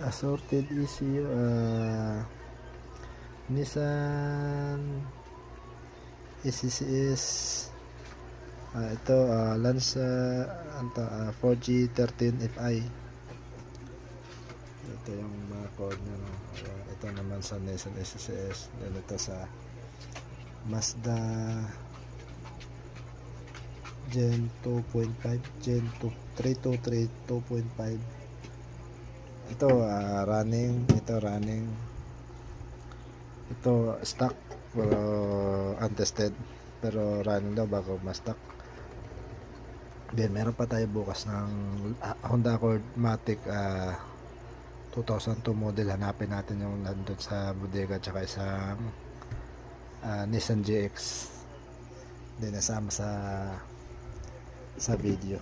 assorted ECU, Nissan ECCS, ito Lanza 4G13 Fi. Ito yung mga code nyo, no? Ito naman sa Nissan ECCS. Then ito sa Mazda Gen 2.5, Gen 2 323 2.5. Ito running, ito stock pero untested, pero running daw bago ma-stock. Then meron pa tayo bukas ng Honda Accord Matic 2002 model. Hanapin natin yung nandun sa bodega, tsaka isang Nissan GX din nasama sa video.